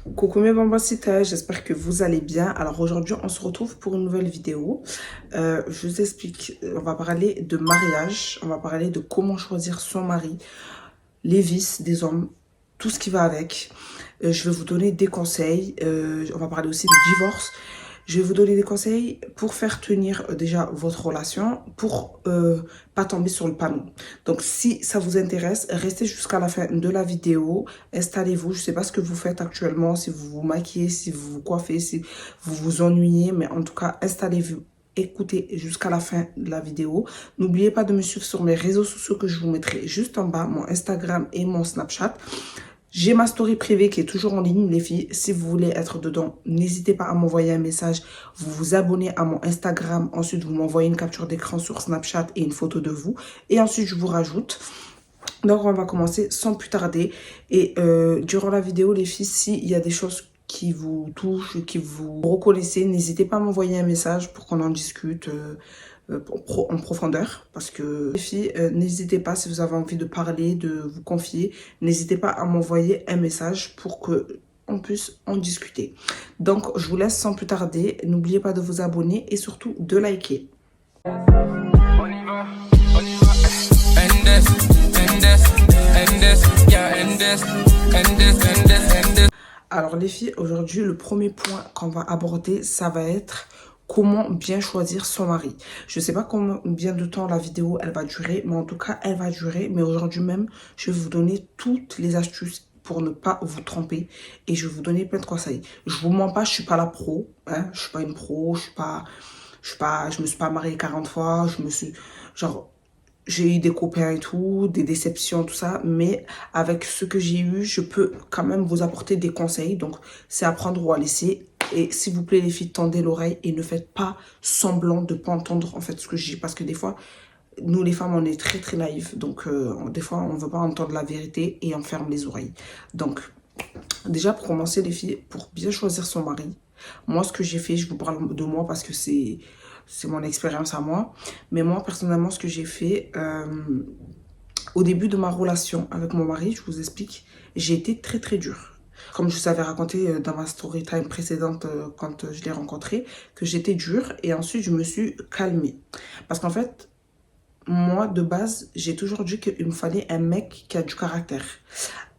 Coucou mes bambacitas, j'espère que vous allez bien. Alors aujourd'hui, on se retrouve pour une nouvelle vidéo. Je vous explique, on va parler de mariage, on va parler de comment choisir son mari, les vices des hommes, tout ce qui va avec. Je vais vous donner des conseils, on va parler aussi du divorce. Je vais vous donner des conseils pour faire tenir déjà votre relation, pour pas tomber sur le panneau. Donc si ça vous intéresse, restez jusqu'à la fin de la vidéo, installez-vous. Je ne sais pas ce que vous faites actuellement, si vous vous maquillez, si vous vous coiffez, si vous vous ennuyez, mais en tout cas, installez-vous. Écoutez jusqu'à la fin de la vidéo. N'oubliez pas de me suivre sur mes réseaux sociaux que je vous mettrai juste en bas, mon Instagram et mon Snapchat. J'ai ma story privée qui est toujours en ligne, les filles. Si vous voulez être dedans, n'hésitez pas à m'envoyer un message. Vous vous abonnez à mon Instagram. Ensuite, vous m'envoyez une capture d'écran sur Snapchat et une photo de vous. Et ensuite, je vous rajoute. Donc, on va commencer sans plus tarder. Et durant la vidéo, les filles, s'il y a des choses qui vous touchent, qui vous reconnaissez, n'hésitez pas à m'envoyer un message pour qu'on en discute en profondeur. Parce que les filles, n'hésitez pas si vous avez envie de parler, de vous confier, n'hésitez pas à m'envoyer un message pour que on puisse en discuter. Donc, je vous laisse sans plus tarder. N'oubliez pas de vous abonner et surtout de liker. Alors les filles, aujourd'hui, le premier point qu'on va aborder, ça va être comment bien choisir son mari. Je ne sais pas combien de temps la vidéo elle va durer, mais en tout cas, elle va durer. Mais aujourd'hui même, je vais vous donner toutes les astuces pour ne pas vous tromper et je vais vous donner plein de conseils. Je vous mens pas, je suis pas la pro, hein, je suis pas une pro, je me suis pas mariée 40 fois, j'ai eu des copains et tout, des déceptions, tout ça, mais avec ce que j'ai eu, je peux quand même vous apporter des conseils. Donc, c'est à prendre ou à laisser. Et s'il vous plaît, les filles, tendez l'oreille et ne faites pas semblant de ne pas entendre en fait ce que je dis. Parce que des fois, nous les femmes, on est très très naïves. Donc, des fois, on ne veut pas entendre la vérité et on ferme les oreilles. Donc, déjà pour commencer, les filles, pour bien choisir son mari, moi, ce que j'ai fait, je vous parle de moi parce que c'est mon expérience à moi. Mais moi, personnellement, ce que j'ai fait, au début de ma relation avec mon mari, je vous explique, j'ai été très très dure. Comme je vous avais raconté dans ma story time précédente quand je l'ai rencontré, que j'étais dure et ensuite je me suis calmée. Parce qu'en fait, moi de base, j'ai toujours dit qu'il me fallait un mec qui a du caractère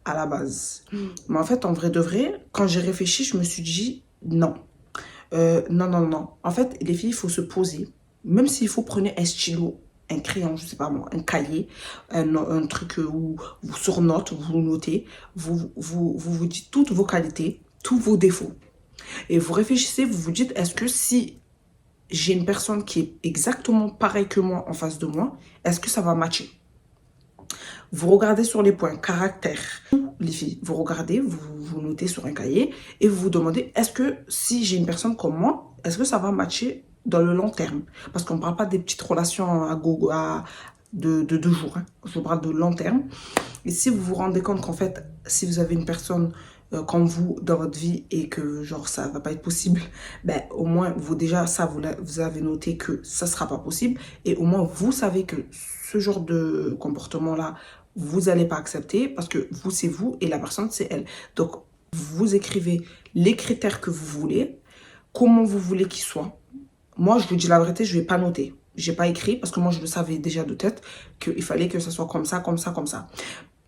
à la base. Mais en fait, en vrai de vrai, quand j'ai réfléchi, je me suis dit non. Non, non, non. En fait, les filles, il faut se poser. Même s'il faut prendre un stylo, un crayon, je sais pas moi, un cahier, un truc où vous sur note, vous notez, vous dites toutes vos qualités, tous vos défauts. Et vous réfléchissez, vous vous dites, est-ce que si j'ai une personne qui est exactement pareille que moi en face de moi, est-ce que ça va matcher? Vous regardez sur les points caractère, les filles, vous regardez, vous notez sur un cahier et vous vous demandez, est-ce que si j'ai une personne comme moi, est-ce que ça va matcher dans le long terme? Parce qu'on ne parle pas des petites relations de 2 jours, hein. Je vous parle de long terme. Et si vous vous rendez compte qu'en fait, si vous avez une personne comme vous dans votre vie et que genre ça va pas être possible, ben au moins vous déjà ça vous avez noté que ça sera pas possible et au moins vous savez que ce genre de comportement là vous n'allez pas accepter parce que vous c'est vous et la personne c'est elle. Donc vous écrivez les critères que vous voulez, comment vous voulez qu'ils soient. Moi je vous dis la vérité, je vais pas noter. J'ai pas écrit parce que moi je le savais déjà de tête qu'il fallait que ça soit comme ça, comme ça, comme ça.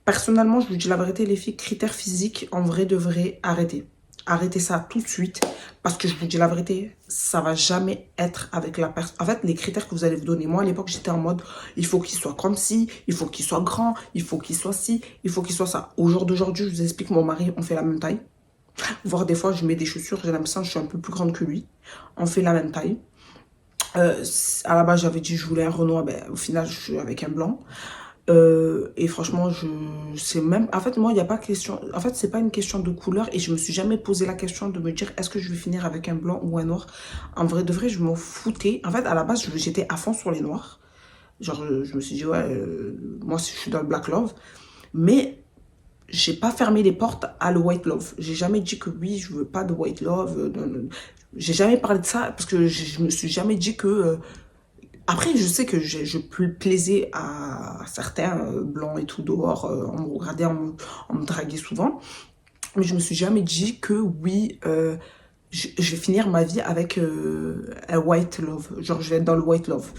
Personnellement, je vous dis la vérité, les filles, critères physiques, en vrai, de vrai, arrêtez. Arrêtez ça tout de suite. Parce que je vous dis la vérité, ça va jamais être avec la personne. En fait, les critères que vous allez vous donner. Moi, à l'époque, j'étais en mode, il faut qu'il soit comme ci, il faut qu'il soit grand, il faut qu'il soit ci, il faut qu'il soit ça. Au jour d'aujourd'hui, je vous explique, mon mari, on fait la même taille. Voire des fois, je mets des chaussures, j'ai l'impression que je suis un peu plus grande que lui. On fait la même taille. À la base, j'avais dit que je voulais un Renoir, ben, au final, je suis avec un blanc. Et franchement, je sais même. En fait, moi, il n'y a pas question. En fait, c'est pas une question de couleur. Et je me suis jamais posé la question de me dire est-ce que je vais finir avec un blanc ou un noir. En vrai, de vrai, je m'en foutais. En fait, à la base, j'étais à fond sur les noirs. Genre, je me suis dit, ouais, moi, je suis dans le black love. Mais j'ai pas fermé les portes à le white love. J'ai jamais dit que oui, je veux pas de white love. J'ai jamais parlé de ça parce que je me suis jamais dit que. Après, je sais que je plaisais à certains blancs et tout dehors. On me regardait, on me draguait souvent. Mais je me suis jamais dit que oui, je vais finir ma vie avec un white love. Genre, je vais être dans le white love.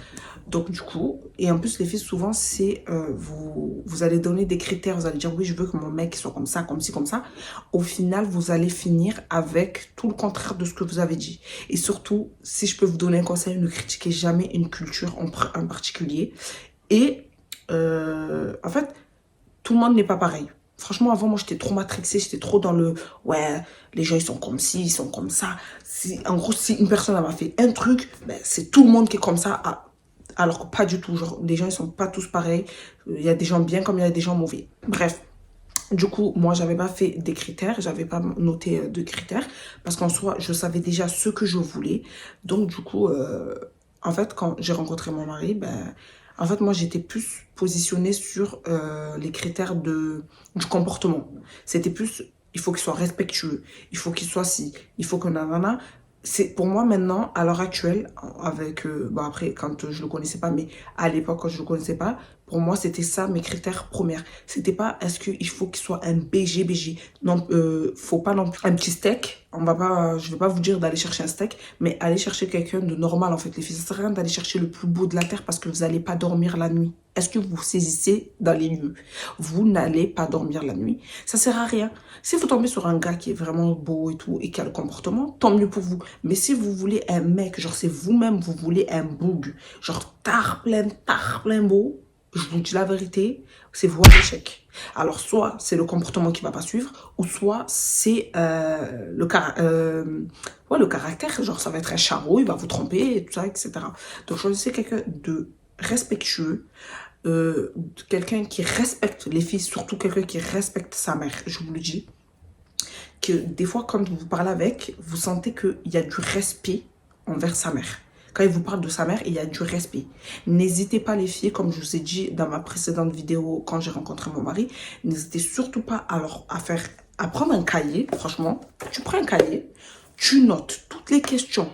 Donc, du coup, et en plus, les filles, souvent, c'est vous allez donner des critères. Vous allez dire, oui, je veux que mon mec soit comme ça, comme ci, comme ça. Au final, vous allez finir avec tout le contraire de ce que vous avez dit. Et surtout, si je peux vous donner un conseil, ne critiquez jamais une culture en particulier. Et en fait, tout le monde n'est pas pareil. Franchement, avant, moi, j'étais trop matrixée, j'étais trop dans le... Ouais, les gens, ils sont comme ci, ils sont comme ça. En gros, si une personne m'a fait un truc, ben, c'est tout le monde qui est comme ça. Alors que pas du tout. Genre, les gens, ils sont pas tous pareils. Il y a des gens bien comme il y a des gens mauvais. Bref. Du coup, moi, j'avais pas fait des critères. J'avais pas noté de critères. Parce qu'en soi, je savais déjà ce que je voulais. Donc, du coup, en fait, quand j'ai rencontré mon mari, ben... En fait, moi, j'étais plus positionnée sur les critères du comportement. C'était plus, il faut qu'il soit respectueux, il faut qu'il soit ci, il faut que nanana. C'est pour moi maintenant, à l'heure actuelle, avec, bon après, quand je le connaissais pas, mais à l'époque, quand je le connaissais pas, pour moi, c'était ça mes critères premiers. C'était pas, est-ce qu'il faut qu'il soit un BG. Non, faut pas non plus un petit steak. On va pas, je vais pas vous dire d'aller chercher un steak, mais aller chercher quelqu'un de normal, en fait. Les filles, ça sert à rien d'aller chercher le plus beau de la terre parce que vous n'allez pas dormir la nuit. Est-ce que vous saisissez dans les lieux? Vous n'allez pas dormir la nuit. Ça sert à rien. Si vous tombez sur un gars qui est vraiment beau et tout, et qui a le comportement, tant mieux pour vous. Mais si vous voulez un mec, genre c'est vous-même, vous voulez un boug, genre tard plein beau, je vous dis la vérité, c'est voie d'échec. Alors, soit c'est le comportement qui va pas suivre, ou soit c'est ouais, le caractère. Genre, ça va être un charreau, il va vous tromper, et tout ça, etc. Donc, choisissez quelqu'un de respectueux, quelqu'un qui respecte les filles, surtout quelqu'un qui respecte sa mère, je vous le dis. Que des fois, quand vous parlez avec, vous sentez qu'il y a du respect envers sa mère. Quand il vous parle de sa mère, il y a du respect. N'hésitez pas les filles, comme je vous ai dit dans ma précédente vidéo quand j'ai rencontré mon mari, n'hésitez surtout pas à prendre un cahier, franchement. Tu prends un cahier, tu notes toutes les questions.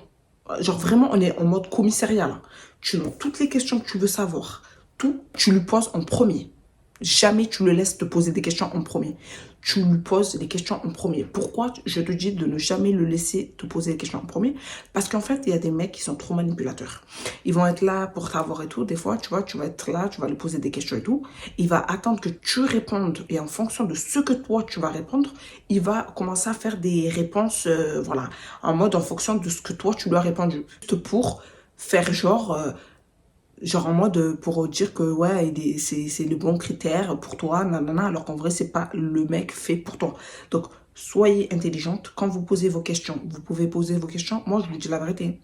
Genre vraiment, on est en mode commissariat là. Tu notes toutes les questions que tu veux savoir. Tout, tu lui poses en premier. Jamais tu le laisses te poser des questions en premier. Tu lui poses les questions en premier. Pourquoi je te dis de ne jamais le laisser te poser les questions en premier? Parce qu'en fait, il y a des mecs qui sont trop manipulateurs. Ils vont être là pour t'avoir et tout. Des fois, tu vois, tu vas être là, tu vas lui poser des questions et tout. Il va attendre que tu répondes. Et en fonction de ce que toi, tu vas répondre, il va commencer à faire des réponses, voilà, en mode en fonction de ce que toi, tu lui as répondu. Juste pour faire genre en mode pour dire que ouais, c'est le bon critère pour toi, nanana, alors qu'en vrai, c'est pas le mec fait pour toi. Donc, soyez intelligente. Quand vous posez vos questions, vous pouvez poser vos questions. Moi, je vous dis la vérité.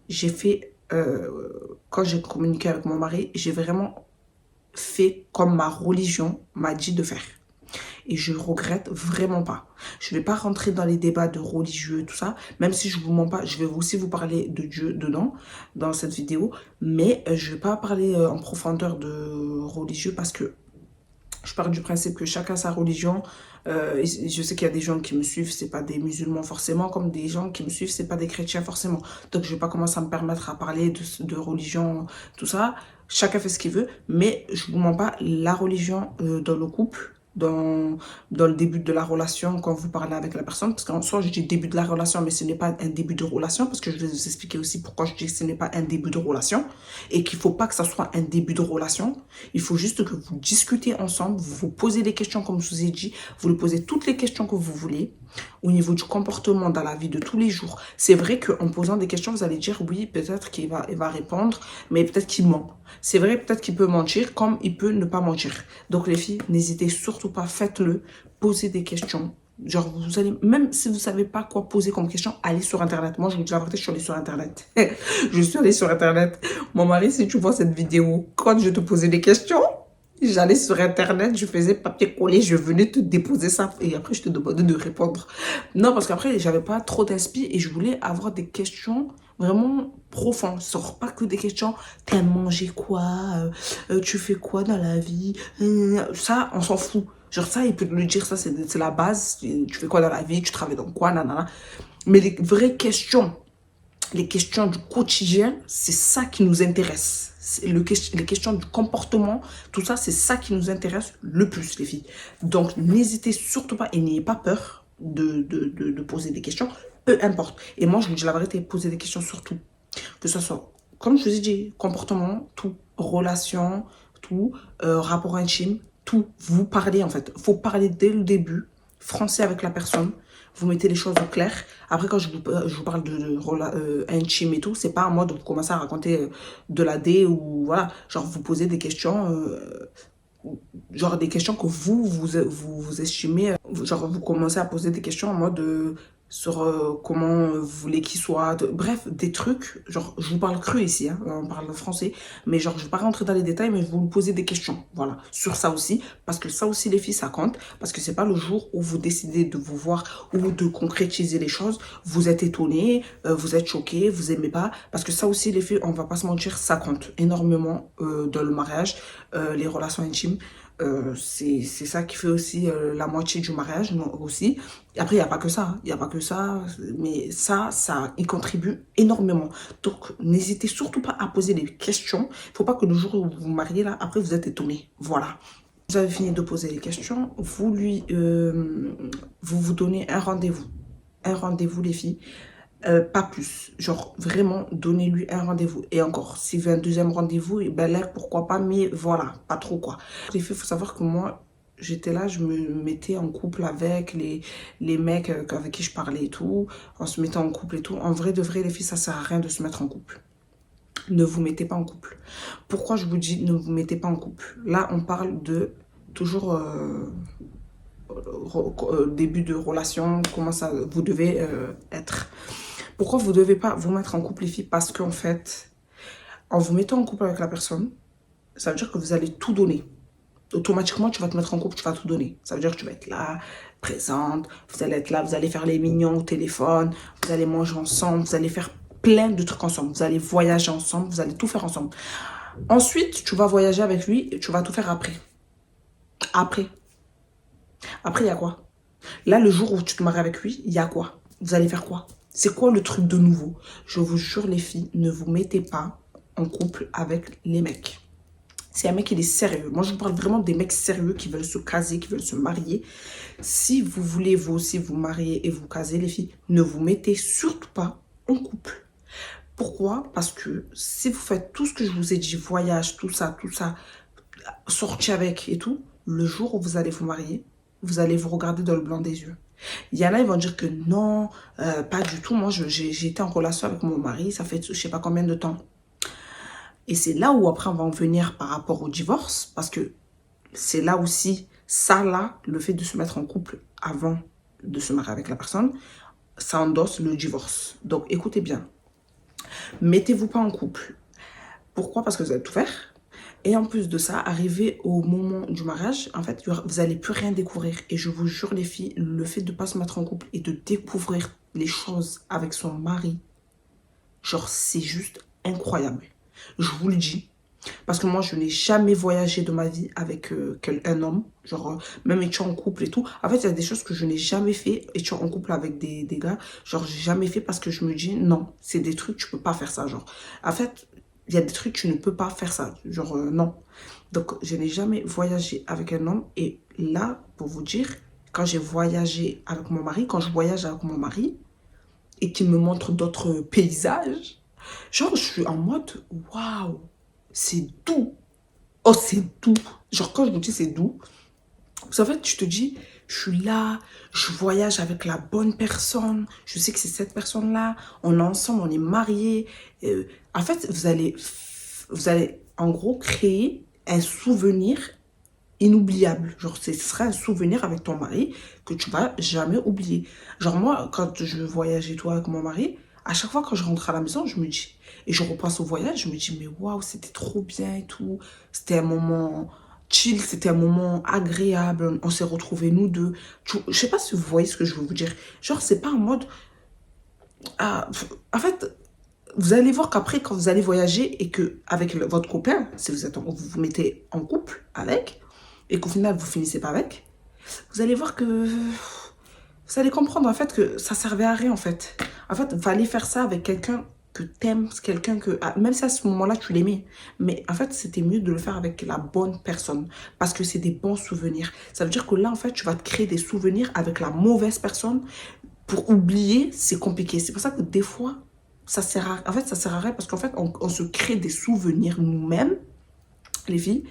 J'ai fait, quand j'ai communiqué avec mon mari, j'ai vraiment fait comme ma religion m'a dit de faire. Et je regrette vraiment pas. Je vais pas rentrer dans les débats de religieux, tout ça. Même si je vous mens pas, je vais aussi vous parler de Dieu dedans, dans cette vidéo. Mais je vais pas parler en profondeur de religieux parce que je pars du principe que chacun sa religion. Je sais qu'il y a des gens qui me suivent, c'est pas des musulmans forcément, comme des gens qui me suivent, c'est pas des chrétiens forcément. Donc je vais pas commencer à me permettre à parler de religion, tout ça. Chacun fait ce qu'il veut, mais je vous mens pas, la religion dans le couple, dans le début de la relation, quand vous parlez avec la personne, parce qu'en soi, je dis début de la relation, mais ce n'est pas un début de relation, parce que je vais vous expliquer aussi pourquoi je dis que ce n'est pas un début de relation, et qu'il ne faut pas que ça soit un début de relation. Il faut juste que vous discutez ensemble, vous vous posez des questions, comme je vous ai dit, vous lui posez toutes les questions que vous voulez, au niveau du comportement dans la vie de tous les jours. C'est vrai qu'en posant des questions, vous allez dire oui, peut-être qu'il va répondre, mais peut-être qu'il ment. C'est vrai, peut-être qu'il peut mentir, comme il peut ne pas mentir. Donc les filles, n'hésitez surtout pas, faites-le, posez des questions. Genre, vous allez, même si vous ne savez pas quoi poser comme question, allez sur Internet. Moi, je vous dis la vérité, je suis allée sur Internet. Je suis allée sur Internet. Mon mari, si tu vois cette vidéo, quand je te posais des questions, j'allais sur Internet, je faisais papier-collé, je venais te déposer ça et après je te demandais de répondre. Non, parce qu'après, j'avais pas trop d'inspi et je voulais avoir des questions vraiment profondes. Sors pas que des questions, t'aimes manger quoi, tu fais quoi dans la vie, ça, on s'en fout. Genre ça, il peut le dire, ça c'est la base, tu fais quoi dans la vie, tu travailles dans quoi, nanana. Mais les vraies questions, les questions du quotidien, c'est ça qui nous intéresse. Les questions du comportement, tout ça, c'est ça qui nous intéresse le plus, les filles. Donc, n'hésitez surtout pas et n'ayez pas peur. de poser des questions, peu importe. Et moi, je vous dis la vérité, poser des questions sur tout. Que ce soit, comme je vous ai dit, comportement, tout, relation, tout, rapport intime, tout. Vous parlez en fait. Il faut parler dès le début, français avec la personne. Vous mettez les choses au clair. Après, quand je vous parle de intime et tout, c'est pas en mode vous commencez à raconter de la D ou voilà. Genre, vous posez des questions, genre des questions que vous estimez. Genre, vous commencez à poser des questions en mode sur comment vous voulez qu'il soit. Bref, des trucs. Genre, je vous parle cru ici, hein, on parle français. Mais genre, je ne vais pas rentrer dans les détails, mais vous me posez des questions. Voilà, sur ça aussi. Parce que ça aussi, les filles, ça compte. Parce que c'est pas le jour où vous décidez de vous voir ou de concrétiser les choses. Vous êtes étonné, vous êtes choqué, vous aimez pas. Parce que ça aussi, les filles, on va pas se mentir, ça compte énormément dans le mariage, les relations intimes. C'est ça qui fait aussi la moitié du mariage, non, aussi. Et après, il n'y a pas que ça, hein. Il n'y a pas que ça, mais ça y contribue énormément. Donc, n'hésitez surtout pas à poser des questions. Il ne faut pas que le jour où vous vous mariez, là, après, vous êtes étonné. Voilà. Vous avez fini de poser les questions, vous donnez un rendez-vous. Un rendez-vous, les filles. Pas plus. Genre, vraiment, donnez-lui un rendez-vous. Et encore, s'il veut un deuxième rendez-vous, et ben là, pourquoi pas, mais voilà, pas trop, quoi. Les filles, il faut savoir que moi, j'étais là, je me mettais en couple avec les mecs avec qui je parlais et tout. On se mettait en couple et tout. En vrai, de vrai, les filles, ça sert à rien de se mettre en couple. Ne vous mettez pas en couple. Pourquoi je vous dis ne vous mettez pas en couple? Là, on parle de toujours début de relation, comment ça vous devez être. Pourquoi vous ne devez pas vous mettre en couple, les filles? Parce qu'en fait, en vous mettant en couple avec la personne, ça veut dire que vous allez tout donner. Automatiquement, tu vas te mettre en couple, tu vas tout donner. Ça veut dire que tu vas être là, présente, vous allez être là, vous allez faire les mignons au téléphone, vous allez manger ensemble, vous allez faire plein de trucs ensemble, vous allez voyager ensemble, vous allez tout faire ensemble. Ensuite, tu vas voyager avec lui et tu vas tout faire après. Après, il y a quoi? Là, le jour où tu te maries avec lui, il y a quoi? Vous allez faire quoi? C'est quoi le truc de nouveau? Je vous jure, les filles, ne vous mettez pas en couple avec les mecs. Si un mec, il est sérieux, moi je vous parle vraiment des mecs sérieux qui veulent se caser, qui veulent se marier. Si vous voulez vous aussi vous marier et vous caser, les filles, ne vous mettez surtout pas en couple. Pourquoi? Parce que si vous faites tout ce que je vous ai dit, voyage, tout ça, sortir avec et tout, le jour où vous allez vous marier, vous allez vous regarder dans le blanc des yeux. Il y en a, ils vont dire que non, pas du tout. Moi, j'ai été en relation avec mon mari, ça fait je sais pas combien de temps. Et c'est là où après on va en venir par rapport au divorce, parce que c'est là aussi, ça là, le fait de se mettre en couple avant de se marier avec la personne, ça endosse le divorce. Donc écoutez bien, mettez-vous pas en couple. Pourquoi? Parce que vous allez tout faire. Et en plus de ça, arrivé au moment du mariage, en fait, vous n'allez plus rien découvrir. Et je vous jure, les filles, le fait de ne pas se mettre en couple et de découvrir les choses avec son mari, genre, c'est juste incroyable. Je vous le dis. Parce que moi, je n'ai jamais voyagé de ma vie avec un homme. Genre, même étant en couple et tout. En fait, il y a des choses que je n'ai jamais fait étant en couple avec des gars. Genre, j'ai jamais fait parce que je me dis, non, c'est des trucs, tu peux pas faire ça. Genre, en fait, il y a des trucs, tu ne peux pas faire ça. Genre, non. Donc, je n'ai jamais voyagé avec un homme. Et là, pour vous dire, quand j'ai voyagé avec mon mari, quand je voyage avec mon mari, et qu'il me montre d'autres paysages, genre, je suis en mode, waouh, c'est doux. Oh, c'est doux. Genre, quand je vous dis c'est doux, en fait, tu te dis, je suis là, je voyage avec la bonne personne, je sais que c'est cette personne-là, on est ensemble, on est mariés. En fait, vous allez, en gros, créer un souvenir inoubliable. Genre, ce sera un souvenir avec ton mari que tu vas jamais oublier. Genre, moi, quand je voyageais, toi, avec mon mari, à chaque fois quand je rentre à la maison, je me dis, et je repense au voyage, je me dis, mais waouh, c'était trop bien et tout. C'était un moment chill, c'était un moment agréable. On s'est retrouvés, nous deux. Je sais pas si vous voyez ce que je veux vous dire. Genre, c'est pas en mode. Ah, en fait, vous allez voir qu'après, quand vous allez voyager et que avec votre copain, si vous êtes vous vous mettez en couple avec, et qu'au final, vous finissez pas avec, vous allez voir que vous allez comprendre en fait que ça servait à rien en fait. En fait, il fallait faire ça avec quelqu'un que t'aimes quelqu'un que... Même si à ce moment-là, tu l'aimais. Mais en fait, c'était mieux de le faire avec la bonne personne. Parce que c'est des bons souvenirs. Ça veut dire que là, en fait, tu vas te créer des souvenirs avec la mauvaise personne. Pour oublier, c'est compliqué. C'est pour ça que des fois, ça sert à... En fait, ça sert à rien parce qu'en fait, on se crée des souvenirs nous-mêmes, les filles,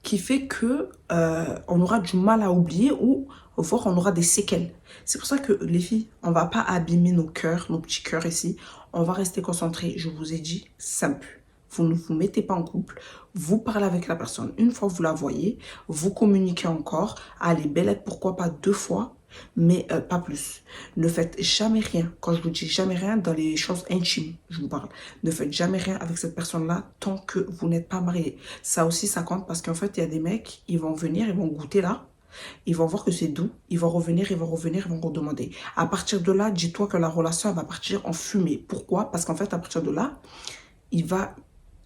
qui fait que on aura du mal à oublier ou voire on aura des séquelles. C'est pour ça que les filles, on va pas abîmer nos cœurs, nos petits cœurs ici. On va rester concentrés. Je vous ai dit, simple. Vous ne vous mettez pas en couple, vous parlez avec la personne. Une fois vous la voyez, vous communiquez encore. Allez, belle lettre, pourquoi pas 2 fois, mais pas plus. Ne faites jamais rien. Quand je vous dis jamais rien, dans les choses intimes, je vous parle. Ne faites jamais rien avec cette personne-là tant que vous n'êtes pas marié. Ça aussi, ça compte parce qu'en fait, il y a des mecs, ils vont venir, ils vont goûter là. Ils vont voir que c'est doux, ils vont revenir, ils vont redemander. À partir de là, dis-toi que la relation elle va partir en fumée. Pourquoi? Parce qu'en fait, à partir de là, il va...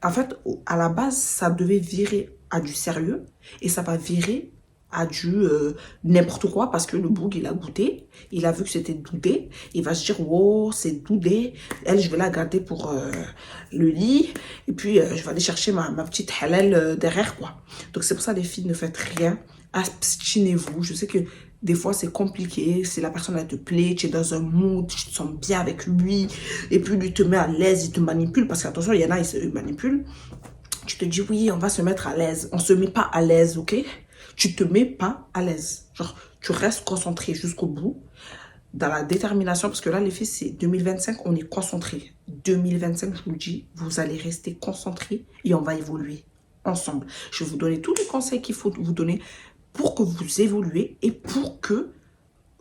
En fait, à la base, ça devait virer à du sérieux et ça va virer à du n'importe quoi parce que le boug, il a goûté, il a vu que c'était doudé, il va se dire, wow, c'est doudé, elle, je vais la garder pour le lit et puis je vais aller chercher ma petite halal derrière, quoi. Donc, c'est pour ça, les filles, ne faites rien, abstinez-vous. Je sais que des fois, c'est compliqué. Si la personne, elle te plaît, tu es dans un mood, tu te sens bien avec lui, et puis lui te met à l'aise, il te manipule, parce qu'attention, il y en a, ils se manipulent. Tu te dis, oui, on va se mettre à l'aise. On se met pas à l'aise, ok? Tu te mets pas à l'aise. Genre, tu restes concentré jusqu'au bout, dans la détermination, parce que là, les filles, c'est 2025, on est concentré. 2025, je vous le dis, vous allez rester concentré et on va évoluer ensemble. Je vais vous donner tous les conseils qu'il faut vous donner pour que vous évoluez et pour que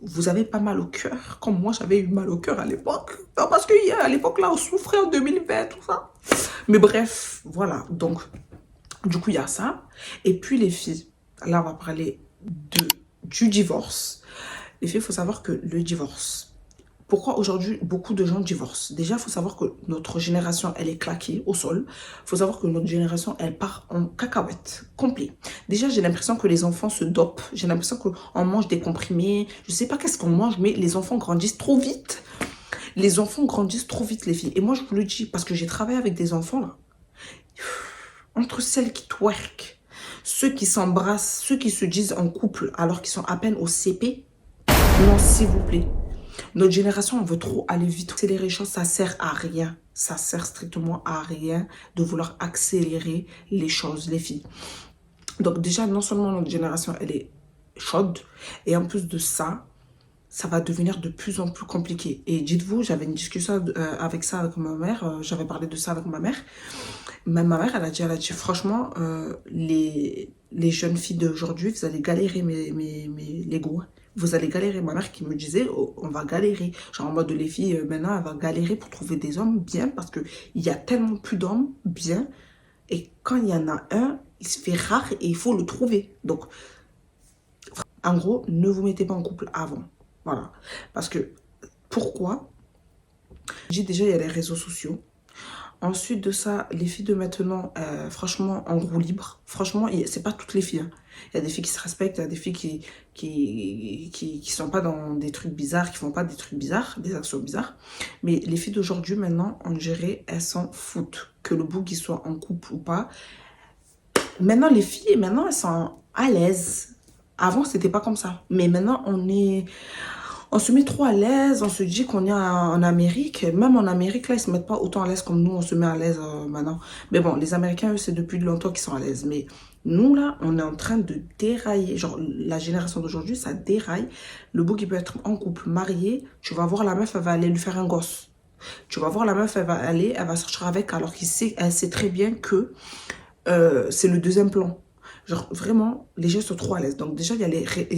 vous avez pas mal au cœur, comme moi j'avais eu mal au cœur à l'époque. Parce qu'à l'époque là, on souffrait en 2020, tout ça. Mais bref, voilà. Donc, du coup, il y a ça. Et puis les filles, là on va parler du divorce. Les filles, il faut savoir que le divorce... Pourquoi aujourd'hui beaucoup de gens divorcent? Déjà, il faut savoir que notre génération, elle est claquée au sol. Il faut savoir que notre génération, elle part en cacahuète, complet. Déjà, j'ai l'impression que les enfants se dopent. J'ai l'impression qu'on mange des comprimés. Je ne sais pas qu'est-ce qu'on mange, mais les enfants grandissent trop vite. Les enfants grandissent trop vite, les filles. Et moi, je vous le dis, parce que j'ai travaillé avec des enfants, là. Entre celles qui twerkent, ceux qui s'embrassent, ceux qui se disent en couple alors qu'ils sont à peine au CP. Non, s'il vous plaît. Notre génération, on veut trop aller vite. Accélérer les choses, ça sert à rien. Ça sert strictement à rien de vouloir accélérer les choses, les filles. Donc déjà, non seulement notre génération, elle est chaude, et en plus de ça, ça va devenir de plus en plus compliqué. Et dites-vous, j'avais une discussion avec ma mère, j'avais parlé de ça avec ma mère. Même ma mère, elle a dit franchement, les jeunes filles d'aujourd'hui, vous allez galérer, les go. Vous allez galérer. Ma mère qui me disait, oh, on va galérer. Genre en mode les filles, maintenant, elle va galérer pour trouver des hommes bien parce qu'il y a tellement plus d'hommes bien. Et quand il y en a un, il se fait rare et il faut le trouver. Donc, en gros, ne vous mettez pas en couple avant. Voilà. Parce que, pourquoi? J'ai déjà, il y a les réseaux sociaux. Ensuite de ça, les filles de maintenant, franchement, en roue libre. Franchement, c'est pas toutes les filles. Hein. Il y a des filles qui se respectent, il y a des filles qui sont pas dans des trucs bizarres, qui font pas des trucs bizarres, des actions bizarres. Mais les filles d'aujourd'hui, maintenant, on dirait, elles s'en foutent. Que le bout, qu'il soit en couple ou pas. Maintenant, les filles, maintenant, elles sont à l'aise. Avant, c'était pas comme ça. Mais maintenant, on se met trop à l'aise, on se dit qu'on est en Amérique. Même en Amérique, là, ils se mettent pas autant à l'aise comme nous, on se met à l'aise maintenant. Mais bon, les Américains, eux, c'est depuis longtemps qu'ils sont à l'aise. Mais nous, là, on est en train de dérailler. Genre, la génération d'aujourd'hui, ça déraille. Le beau qui peut être en couple, marié, tu vas voir la meuf, elle va aller lui faire un gosse. Tu vas voir la meuf, elle va sortir avec, alors elle sait très bien que c'est le deuxième plan. Genre, vraiment, les gens sont trop à l'aise. Donc déjà, il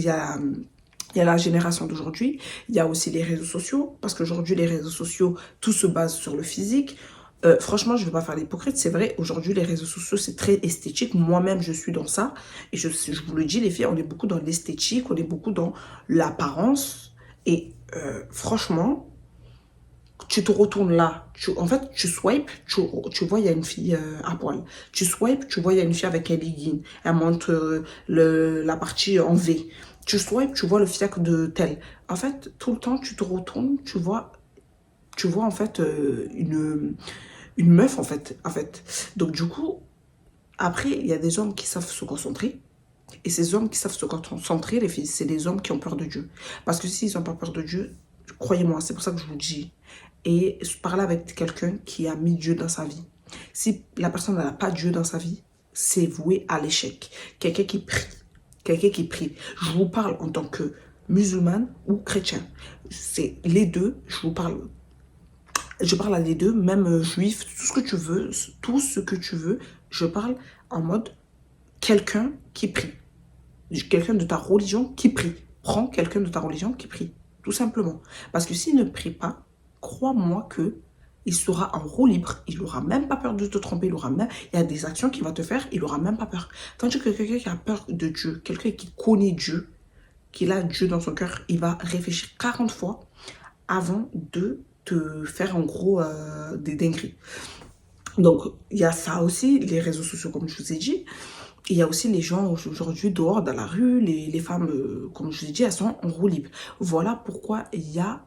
y a la génération d'aujourd'hui, il y a aussi les réseaux sociaux, parce qu'aujourd'hui, les réseaux sociaux, tout se base sur le physique. Franchement, je ne vais pas faire l'hypocrite, c'est vrai, aujourd'hui, les réseaux sociaux, c'est très esthétique. Moi-même, je suis dans ça. Et je vous le dis, les filles, on est beaucoup dans l'esthétique, on est beaucoup dans l'apparence. Et franchement, tu te retournes là. En fait, tu swipes, tu vois, il y a une fille à poil. Tu swipes, tu vois, il y a une fille avec un legging. Elle montre la partie en V. Tu swipes, tu vois le fiac de tel. En fait, tout le temps, tu te retournes, tu vois tu vois en fait une meuf en fait. Donc du coup, après, il y a des hommes qui savent se concentrer. Et ces hommes qui savent se concentrer, les filles, c'est des hommes qui ont peur de Dieu. Parce que s'ils n'ont pas peur de Dieu, croyez-moi, c'est pour ça que je vous dis. Et parler avec quelqu'un qui a mis Dieu dans sa vie. Si la personne n'a pas Dieu dans sa vie, c'est voué à l'échec. Quelqu'un qui prie. Quelqu'un qui prie. Je vous parle en tant que musulmane ou chrétien. C'est les deux, je parle à les deux, même juif, tout ce que tu veux, tout ce que tu veux, je parle en mode quelqu'un qui prie. Quelqu'un de ta religion qui prie. Prends quelqu'un de ta religion qui prie. Tout simplement. Parce que s'il ne prie pas, crois-moi que il sera en roue libre. Il n'aura même pas peur de te tromper. Il y a des actions qu'il va te faire. Il n'aura même pas peur. Tandis que quelqu'un qui a peur de Dieu, quelqu'un qui connaît Dieu, qu'il a Dieu dans son cœur, il va réfléchir 40 fois avant de te faire en gros des dingueries. Donc, il y a ça aussi, les réseaux sociaux, comme je vous ai dit. Il y a aussi les gens aujourd'hui dehors dans la rue, les femmes, comme je vous ai dit, elles sont en roue libre. Voilà pourquoi il y a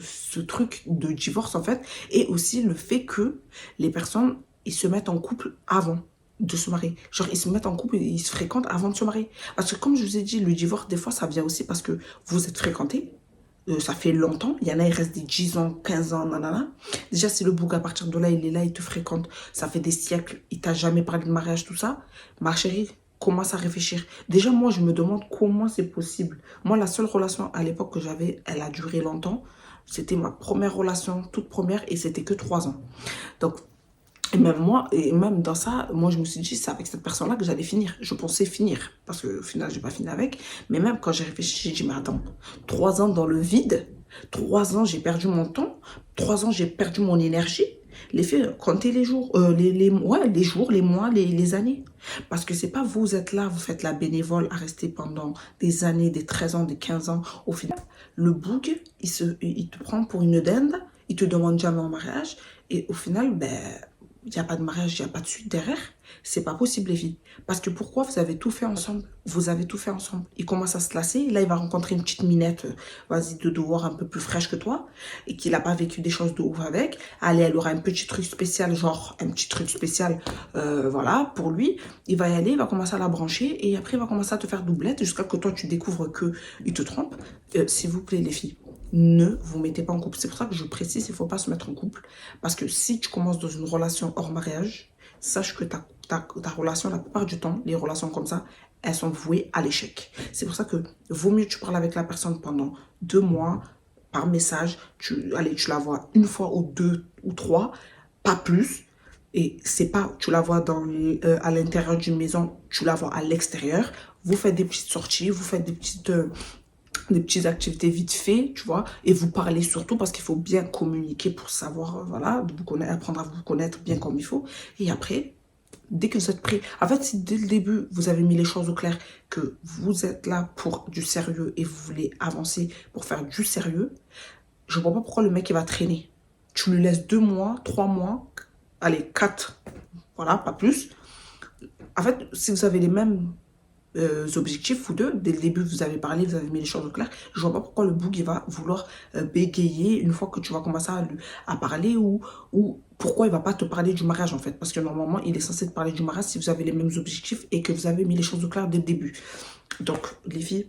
ce truc de divorce en fait, et aussi le fait que les personnes, ils se mettent en couple avant de se marier. Genre, ils se mettent en couple et ils se fréquentent avant de se marier. Parce que comme je vous ai dit, le divorce, des fois, ça vient aussi parce que vous êtes fréquentés. Ça fait longtemps. Il y en a, il reste des 10 ans, 15 ans, nanana. Déjà, si le bouc, à partir de là, il est là, il te fréquente, ça fait des siècles, il t'a jamais parlé de mariage, tout ça. Ma chérie, commence à réfléchir. Déjà, moi, je me demande comment c'est possible. Moi, la seule relation à l'époque que j'avais, elle a duré longtemps. C'était ma première relation, toute première, et c'était que 3 ans. Donc, et même moi, et même dans ça, moi je me suis dit, c'est avec cette personne-là que j'allais finir. Je pensais finir, parce qu'au final, j'ai pas fini avec. Mais même quand j'ai réfléchi, j'ai dit, mais attends, 3 ans dans le vide, 3 ans, j'ai perdu mon temps, 3 ans, j'ai perdu mon énergie. Les faits, comptez les jours, les jours, les mois, les années. Parce que c'est pas vous êtes là, vous faites la bénévole à rester pendant des années, des 13 ans, des 15 ans. Au final, le boug, il te prend pour une dinde, il te demande jamais en mariage. Et au final, ben, il n'y a pas de mariage, il n'y a pas de suite derrière. C'est pas possible, les filles. Parce que pourquoi vous avez tout fait ensemble? Vous avez tout fait ensemble. Il commence à se lasser. Là, il va rencontrer une petite minette, vas-y, de dehors, un peu plus fraîche que toi, et qu'il n'a pas vécu des choses de ouf avec. Allez, elle aura un petit truc spécial, genre un petit truc spécial, voilà, pour lui. Il va y aller, il va commencer à la brancher, et après, il va commencer à te faire doublette jusqu'à que toi, tu découvres qu'il te trompe. S'il vous plaît, les filles, ne vous mettez pas en couple. C'est pour ça que je précise, il ne faut pas se mettre en couple. Parce que si tu commences dans une relation hors mariage, sache que ta relation, la plupart du temps, les relations comme ça, elles sont vouées à l'échec. C'est pour ça que vaut mieux tu parles avec la personne pendant 2 mois, par message. Allez, tu la vois une fois ou 2 ou 3, pas plus. Et c'est pas, tu la vois à l'intérieur d'une maison, tu la vois à l'extérieur. Vous faites des petites sorties, vous faites des petites activités vite fait, tu vois, et vous parlez surtout parce qu'il faut bien communiquer pour savoir, voilà, vous connaître, apprendre à vous connaître bien comme il faut. Et après, dès que vous êtes prêt, en fait, si dès le début, vous avez mis les choses au clair, que vous êtes là pour du sérieux et vous voulez avancer pour faire du sérieux, je vois pas pourquoi le mec, il va traîner. Tu lui laisses 2 mois, 3 mois, allez, 4, voilà, pas plus. En fait, si vous avez les mêmes objectifs, vous deux, dès le début vous avez parlé, vous avez mis les choses au clair, je vois pas pourquoi le boug il va vouloir bégayer une fois que tu vas commencer à parler, ou pourquoi il va pas te parler du mariage en fait, parce que normalement il est censé te parler du mariage si vous avez les mêmes objectifs et que vous avez mis les choses au clair dès le début. Donc les filles,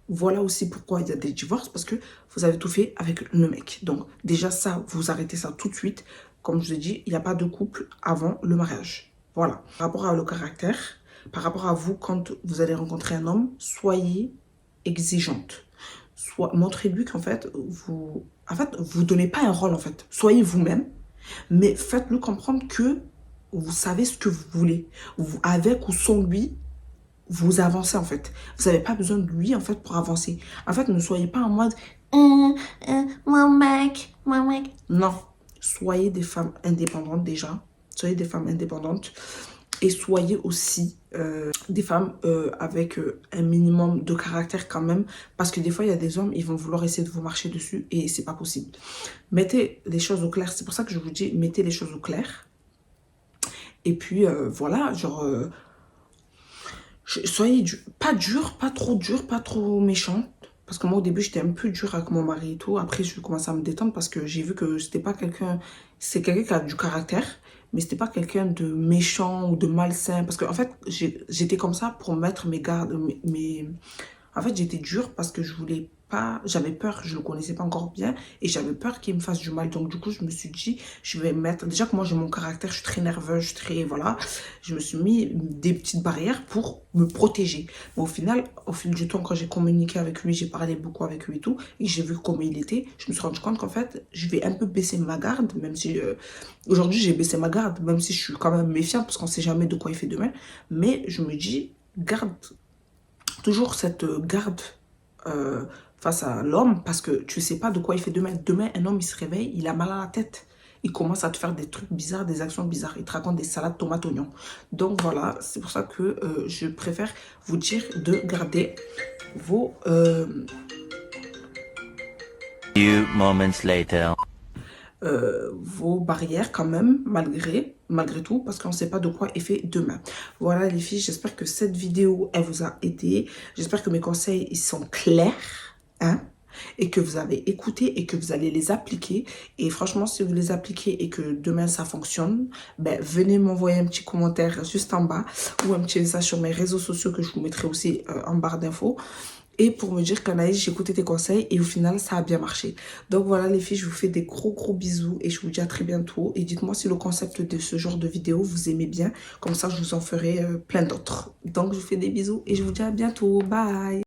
voilà aussi pourquoi il y a des divorces, parce que vous avez tout fait avec le mec. Donc déjà ça, vous arrêtez ça tout de suite. Comme je vous ai dit, il n'y a pas de couple avant le mariage. Voilà. Par rapport à le caractère, par rapport à vous, quand vous allez rencontrer un homme, soyez exigeante. Montrez-lui qu'en fait, vous donnez pas un rôle en fait. Soyez vous-même, mais faites-le comprendre que vous savez ce que vous voulez. Avec ou sans lui, vous avancez en fait. Vous n'avez pas besoin de lui en fait pour avancer. En fait, ne soyez pas en mode mon mec. Non. Soyez des femmes indépendantes déjà. Soyez des femmes indépendantes. Et soyez aussi des femmes avec un minimum de caractère quand même. Parce que des fois, il y a des hommes, ils vont vouloir essayer de vous marcher dessus et c'est pas possible. Mettez les choses au clair. C'est pour ça que je vous dis, mettez les choses au clair. Et puis, voilà, genre... soyez pas dur, pas trop méchant. Parce que moi, au début, j'étais un peu dure avec mon mari et tout. Après, je commençais à me détendre parce que j'ai vu que c'était pas quelqu'un... C'est quelqu'un qui a du caractère, mais c'était pas quelqu'un de méchant ou de malsain. Parce qu'en fait, j'étais comme ça pour mettre mes gardes, en fait, j'étais dure parce que je voulais pas, j'avais peur, je le connaissais pas encore bien et j'avais peur qu'il me fasse du mal. Donc du coup, je me suis dit, je vais mettre, déjà que moi j'ai mon caractère, je suis très nerveuse, je suis très, voilà, je me suis mis des petites barrières pour me protéger. Mais au final, au fil du temps, quand j'ai communiqué avec lui, j'ai parlé beaucoup avec lui et tout, et j'ai vu comment il était, je me suis rendu compte qu'en fait, je vais un peu baisser ma garde, même si aujourd'hui j'ai baissé ma garde, même si je suis quand même méfiante parce qu'on sait jamais de quoi il fait demain. Mais je me dis, garde toujours cette garde euh, face à l'homme parce que tu sais pas de quoi il fait demain. Demain, un homme, il se réveille, il a mal à la tête. Il commence à te faire des trucs bizarres, des actions bizarres. Il te raconte des salades tomates oignons. Donc voilà, c'est pour ça que je préfère vous dire de garder vos, Few moments later. vos barrières quand même, malgré tout, parce qu'on ne sait pas de quoi est fait demain. Voilà les filles, j'espère que cette vidéo, elle vous a aidé. J'espère que mes conseils, ils sont clairs, hein, et que vous avez écouté et que vous allez les appliquer. Et franchement, si vous les appliquez et que demain ça fonctionne, ben, venez m'envoyer un petit commentaire juste en bas ou un petit message sur mes réseaux sociaux que je vous mettrai aussi en barre d'infos. Et pour me dire qu'Anaïs, j'ai écouté tes conseils et au final, ça a bien marché. Donc voilà les filles, je vous fais des gros bisous et je vous dis à très bientôt. Et dites-moi si le concept de ce genre de vidéo vous aimez bien. Comme ça, je vous en ferai plein d'autres. Donc je vous fais des bisous et je vous dis à bientôt. Bye!